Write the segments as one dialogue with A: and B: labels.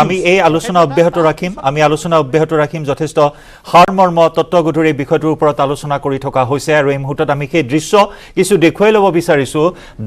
A: আমি এই আলোচনা অব্যাহত ৰাখিম যথেষ্ট সাৰমৰ্ম তত্ত্বগধুৰ এই বিষয়টোৰ ওপৰত আলোচনা কৰি থকা হৈছে আৰু এই মুহূৰ্তত আমি সেই দৃশ্য কিছু দেখুৱাই ল'ব বিচাৰিছো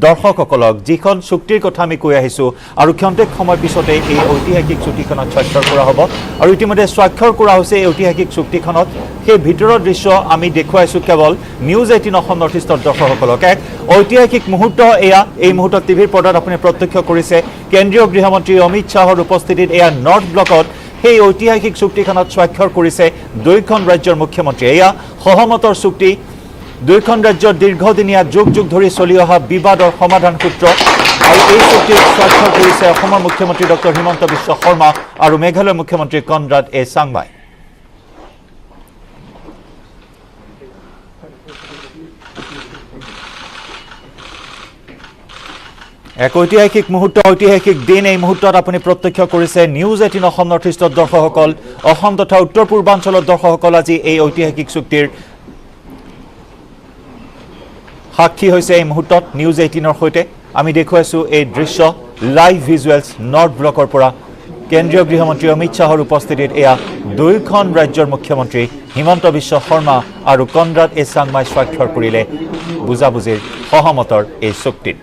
A: দৰ্শকসকলক যিখন চুক্তিৰ কথা আমি কৈ আহিছো আৰু ক্ষন্তেক সময় পিছতে এই ঐতিহাসিক চুক্তিখনত স্বাক্ষৰ কৰা হ'ব আৰু ইতিমধ্যে স্বাক্ষৰ কৰা হৈছে এই ঐতিহাসিক চুক্তিখনত সেই ভিতৰৰ দৃশ্য আমি দেখুৱাইছো কেৱল নিউজ 18 অসম নৰ্থ ইষ্টৰ দৰ্শকসকলক এক ঐতিহাসিক মুহূৰ্ত এয়া এই মুহূৰ্তত টিভিৰ পৰ্দাত আপুনি প্ৰত্যক্ষ কৰিছে কেন্দ্ৰীয় গৃহমন্ত্ৰী অমিত শাহৰ উপস্থিতিত এয়া নৰ্থ ব্লকত সেই ঐতিহাসিক চুক্তিখনত স্বাক্ষৰ কৰিছে দুইখন ৰাজ্যৰ মুখ্যমন্ত্ৰী এয়া সহমতৰ চুক্তি দুইখন ৰাজ্যৰ দীৰ্ঘদিনীয়া যুগ ধৰি চলি অহা বিবাদৰ সমাধান সূত্ৰ আৰু এই চুক্তিত স্বাক্ষৰ কৰিছে অসমৰ মুখ্যমন্ত্ৰী ডক্টৰ হিমন্ত বিশ্ব শৰ্মা আৰু মেঘালয়ৰ মুখ্যমন্ত্ৰী কনৰাড এ চাংমাই এক ঐতিহাসিক মুহূৰ্ত ঐতিহাসিক দিন এই মুহূৰ্তত আপুনি প্ৰত্যক্ষ কৰিছে নিউজ 18 অসম নৰ্থ ইষ্টৰ দৰ্শকসকল অসম তথা উত্তৰ পূৰ্বাঞ্চলৰ দৰ্শকসকল আজি এই ঐতিহাসিক চুক্তিৰ সাক্ষী হৈছে এই মুহূৰ্তত নিউজ 18ৰ সৈতে আমি দেখুৱাইছো এই দৃশ্য লাইভ ভিজুৱেলছ নৰ্থ ব্লকৰ পৰা কেন্দ্ৰীয় গৃহমন্ত্ৰী অমিত শাহৰ উপস্থিতিত এয়া দুইখন ৰাজ্যৰ মুখ্যমন্ত্ৰী হিমন্ত বিশ্ব শৰ্মা আৰু কনৰাড এ চাংমাই স্বাক্ষৰ কৰিলে বুজাবুজিৰ সহমতৰ এই চুক্তিত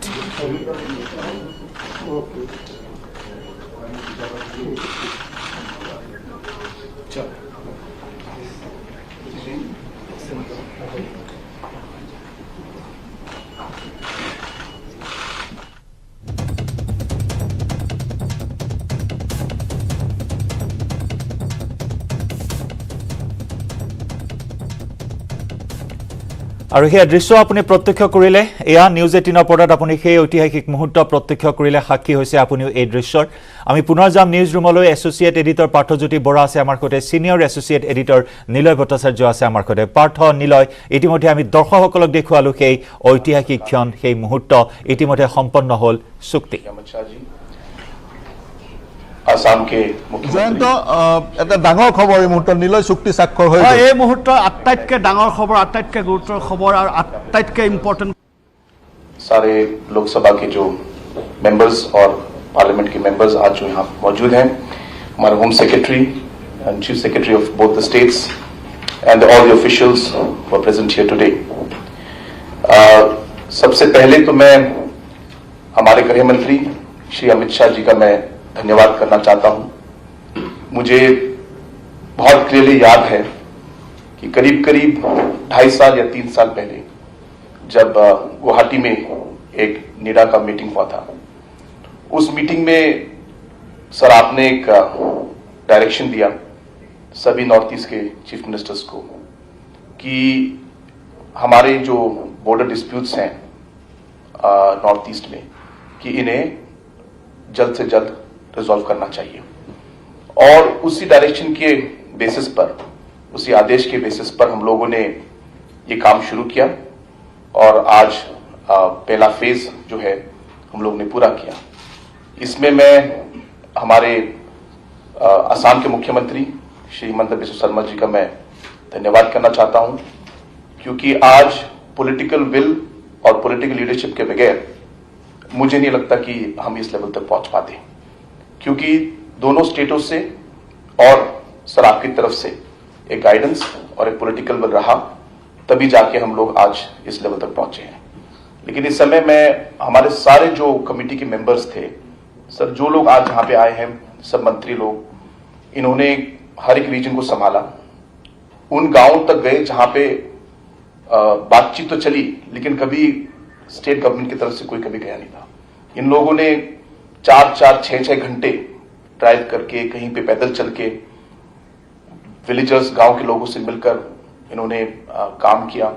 A: আৰু সেই দৃশ্য আপুনি প্ৰত্যক্ষ কৰিলে এয়া নিউজ 18ৰ পৰ্দাত আপুনি সেই ঐতিহাসিক মুহূৰ্ত প্ৰত্যক্ষ কৰিলে সাক্ষী হৈছে আপুনিও এই দৃশ্যৰ আমি পুনৰ যাম নিউজ ৰুমলৈ এছ'চিয়েট এডিটৰ পাৰ্থজ্যোতি বৰা আছে আমাৰ সৈতে senior associate editor Niloy Bhattacharya আছে আমাৰ সৈতে পাৰ্থ নিলয় ইতিমধ্যে আমি দৰ্শকসকলক দেখুৱালো সেই ঐতিহাসিক ক্ষণ সেই মুহূৰ্ত ইতিমধ্যে সম্পন্ন হ'ল চুক্তি
B: আসাম কে মুখ্যমন্ত্ৰী
C: এটা ডাঙৰ খবৰ এই মুহূৰ্তত নিলয় চুক্তি স্বাক্ষৰ হৈ
D: এই মুহূৰ্তৰ আটাইতকৈ ডাঙৰ খবৰ আটাইতকৈ গুৰুত্বৰ খবৰ আৰু আটাইতকৈ ইম্পৰ্টেণ্ট
B: सारे लोकसभा के जो मेंबर्स और पार्लियामेंट के मेंबर्स आज जो यहाँ मौजूद हैं हमारे home secretary and chief secretary of both the states and all the officials who are present here today सबसे पहले तो मैं हमारे गृह मंत्री श्री अमित शाह जी का मैं धन्यवाद करना चाहता हूं मुझे बहुत क्लियरली याद है कि करीब 2.5 साल या 3 साल पहले जब गुवाहाटी में एक नीरा का मीटिंग हुआ था उस मीटिंग में सर आपने एक डायरेक्शन दिया सभी नॉर्थ ईस्ट के चीफ मिनिस्टर्स को कि हमारे जो बॉर्डर डिस्प्यूट्स हैं नॉर्थ ईस्ट में कि इन्हें जल्द से जल्द रिजॉल्व करना चाहिए और उसी डायरेक्शन के बेसिस पर उसी आदेश के बेसिस पर हम लोगों ने ये काम शुरू किया और आज पहला फेज जो है हम लोग ने पूरा किया इसमें मैं हमारे असम के मुख्यमंत्री श्री हिमंत बिस्व शर्मा जी का मैं धन्यवाद करना चाहता हूं क्योंकि आज पॉलिटिकल विल और पॉलिटिकल लीडरशिप के बगैर मुझे नहीं लगता कि हम इस लेवल तक पहुंच पाते क्योंकि दोनों स्टेटों से और सर आपकी तरफ से एक गाइडेंस और एक पॉलिटिकल विल रहा तभी जाके हम लोग आज इस लेवल तक पहुंचे हैं लेकिन इस समय मैं हमारे सारे जो कमेटी के मेंबर्स थे सर जो लोग आज यहाँ पे आए हैं सब मंत्री लोग इन्होंने हर एक रीजन को संभाला उन गांवों तक गए जहां पे बातचीत तो चली लेकिन कभी स्टेट गवर्नमेंट की तरफ से कोई कभी गया नहीं था इन लोगों ने 4-6 घंटे ड्राइव करके कहीं पे पैदल चल के विलेजर्स गांव के लोगों से मिलकर इन्होंने काम किया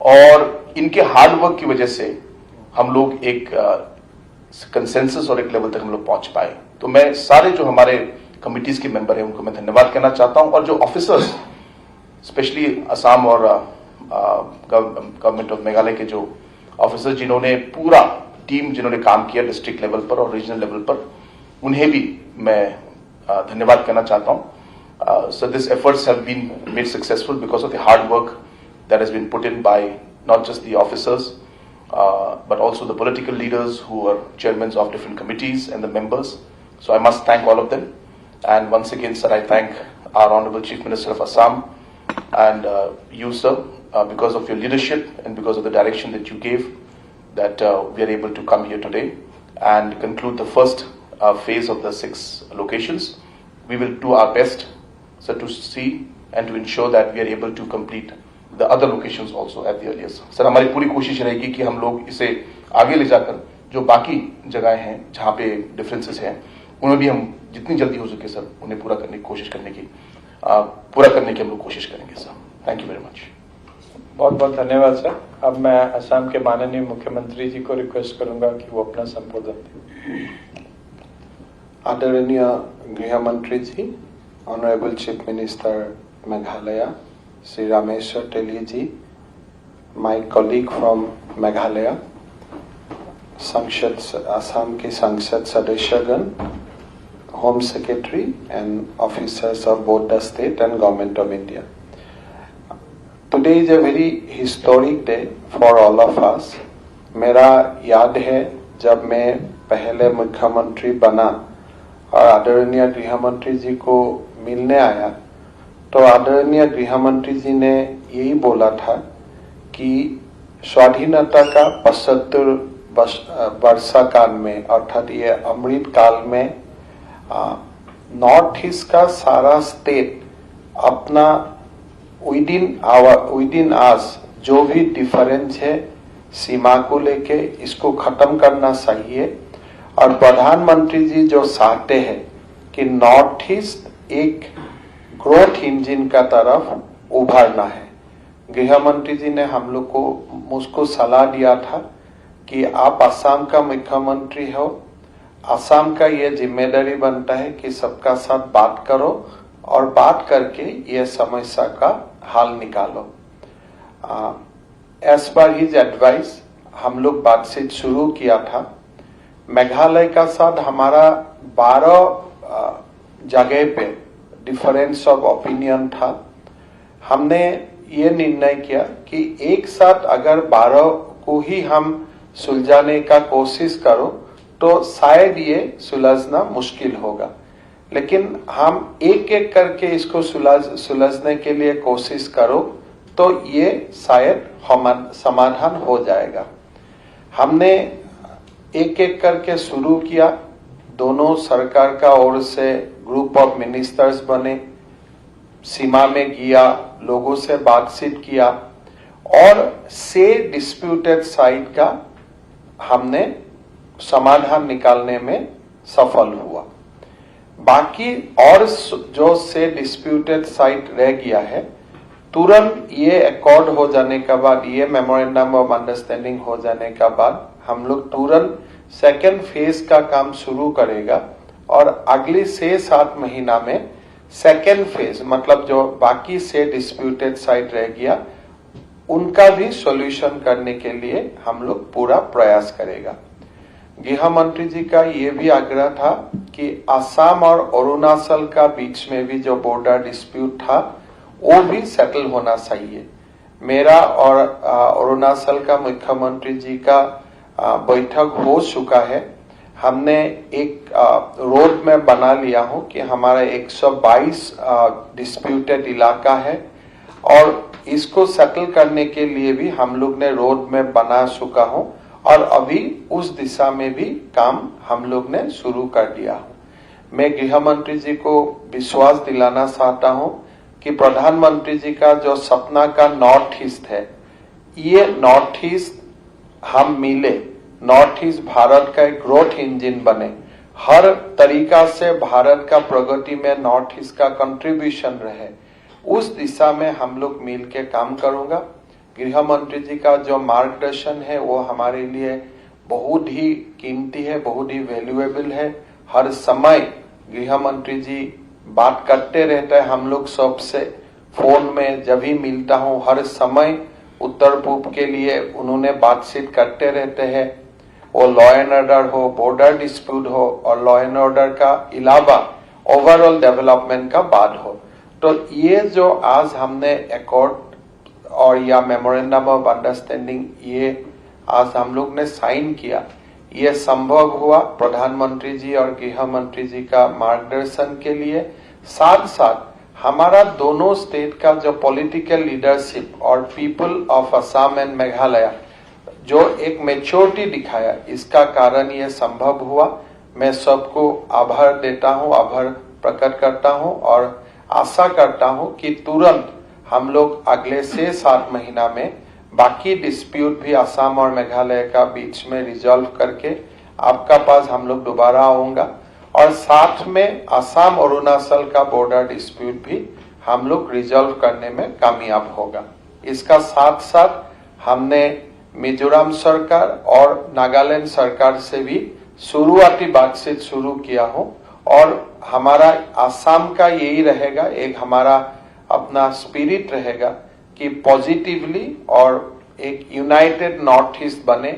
B: और इनके हार्ड वर्क की वजह से हम लोग एक कंसेंसस और एक लेवल तक हम लोग पहुंच पाए तो मैं सारे जो हमारे कमिटीज के मेंबर हैं उनको मैं धन्यवाद कहना चाहता हूं और जो ऑफिसर्स स्पेशली असम और गवर्नमेंट ऑफ मेघालय के जो ऑफिसर्स जिन्होंने पूरा टीम जिन्होंने काम किया डिस्ट्रिक्ट लेवल पर और रीजनल लेवल पर उन्हें भी मैं धन्यवाद करना चाहता हूं so these efforts have been made successful because of the hard work that has been put in by not just the officers but also the political leaders who are chairmen of different committees and the members. So I must thank all of them. And once again, sir, I thank our Honorable Chief Minister of Assam and you, sir, because of your leadership and because of the direction that you gave, that we are able to come here today and conclude the first phase of the 6 locations. We will do our best, sir, to see and to ensure that we are able to complete the other locations also at the earliest. Sir, हमारी पूरी कोशिश रहेगी कि हम लोग इसे आगे ले जाकर जो बाकी जगहें हैं जहाँ पे डिफरेंसेस हैं उन्हें भी हम जितनी जल्दी हो सके सर उन्हें पूरा करने की हम लोग कोशिश करेंगे sir. Thank you very much.
E: बहुत बहुत धन्यवाद सर. अब मैं असम के माननीय मुख्यमंत्री जी को रिक्वेस्ट करूंगा कि वो अपना संबोधन दें.
F: आदरणीय गृह मंत्री जी, honourable chief minister Meghalaya Shri Rameswar Teli ji, my colleague from Meghalaya, संसद असम के संसद सदस्यगण, home secretary and officers of both the state and government of India. Today is a very historic day for all of us. मेरा याद है जब मैं पहले मुख्यमंत्री बना और आदरणीय गृह मंत्री जी को मिलने आया तो आदरणीय गृह मंत्री जी ने यही बोला था कि स्वाधीनता का 75 वर्षकाल में अर्थात ये अमृत काल में नॉर्थ ईस्ट का सारा स्टेट अपना विदिन आस जो भी डिफरेंस है सीमा को लेके इसको खत्म करना चाहिए. और प्रधानमंत्री जी जो चाहते हैं कि नॉर्थ ईस्ट एक ग्रोथ इंजन का तरफ उभरना है. गृह मंत्री जी ने हम लोग को मुझको सलाह दिया था कि आप असम का मुख्यमंत्री हो, असम का ये जिम्मेदारी बनता है कि सबका साथ बात करो और बात करके ये समस्या का हल निकालो. एज पर हिज एडवाइस हम लोग बातचीत शुरू किया था. मेघालय का साथ हमारा 12 जगह पे डिफरेंस ऑफ ओपिनियन था. हमने ये निर्णय किया कि एक साथ अगर 12 को ही हम सुलझाने का कोशिश करो तो शायद ये सुलझना मुश्किल होगा, लेकिन हम एक एक करके इसको सुलझने के लिए कोशिश करो तो ये शायद समाधान हो जाएगा. हमने एक एक करके शुरू किया. दोनों सरकार का ओर से ग्रुप ऑफ मिनिस्टर्स बने, सीमा में गया, लोगों से बातचीत किया और से डिस्प्यूटेड साइड का हमने समाधान निकालने में सफल हुआ. बाकी और जो से डिस्प्यूटेड साइड रह गया है तुरंत ये अकॉर्ड हो जाने के बाद, ये मेमोरेंडम ऑफ अंडरस्टैंडिंग हो जाने के बाद हम लोग तुरंत सेकेंड फेज का काम शुरू करेगा और अगले 6-7 महीना में सेकेंड फेज मतलब जो बाकी से डिस्प्यूटेड साइड रह गया उनका भी सॉल्यूशन करने के लिए हम लोग पूरा प्रयास करेगा. गृह मंत्री जी का ये भी आग्रह था कि असम और अरुणाचल का बीच में भी जो बॉर्डर डिस्प्यूट था वो भी सेटल होना चाहिए. मेरा और अरुणाचल का मुख्यमंत्री जी का बैठक हो चुका है. हमने एक रोड में बना लिया हूं कि हमारा 122 डिस्प्यूटेड इलाका है और इसको सेटल करने के लिए भी हम लोग ने रोड में बना चुका हूं और अभी उस दिशा में भी काम हम लोग ने शुरू कर दिया हूं. मैं गृह मंत्री जी को विश्वास दिलाना चाहता हूं कि प्रधानमंत्री जी का जो सपना का नॉर्थ ईस्ट है, ये नॉर्थ ईस्ट हम मिले, नॉर्थ ईस्ट भारत का एक ग्रोथ इंजन बने, हर तरीका से भारत का प्रगति में नॉर्थ ईस्ट का कंट्रीब्यूशन रहे, उस दिशा में हम लोग मिल के काम करूंगा. गृह मंत्री जी का जो मार्गदर्शन है वो हमारे लिए बहुत ही कीमती है, बहुत ही वैल्यूएबल है. हर समय गृह मंत्री जी बात करते रहते हैं हम लोग सबसे. फोन में जब भी मिलता हूं हर समय उत्तर पूर्व के लिए उन्होंने बातचीत करते रहते हैं. वो लॉ एंड ऑर्डर हो, बॉर्डर डिस्प्यूट हो और लॉ एंड ऑर्डर का अलावा ओवरऑल डेवलपमेंट का बात हो. तो ये जो आज हमने अकॉर्ड और या मेमोरेंडम ऑफ अंडरस्टैंडिंग ये आज हम लोग ने साइन किया, ये संभव हुआ प्रधानमंत्री जी और गृह मंत्री जी का मार्गदर्शन के लिए। साथ साथ हमारा दोनों स्टेट का जो पॉलिटिकल लीडरशिप और people of Assam and Meghalaya जो एक मैच्योरिटी दिखाया, इसका कारण ये संभव हुआ। मैं सबको आभार देता हूँ, आभार प्रकट करता हूँ और आशा करता हूँ कि तुरंत हम लोग अगले 6-7 महीना में बाकी डिस्प्यूट भी असम और मेघालय का बीच में रिजॉल्व करके आपका पास हम लोग दोबारा आऊंगा और साथ में असम और अरुणाचल का बॉर्डर डिस्प्यूट भी हम लोग रिजॉल्व करने में कामयाब होगा। इसका साथ साथ हमने मिजोरम सरकार और नागालैंड सरकार से भी शुरुआती बातचीत शुरू किया हो और हमारा असम का यही रहेगा, एक हमारा अपना स्पिरिट रहेगा कि पॉजिटिवली और एक यूनाइटेड नॉर्थ ईस्ट बने।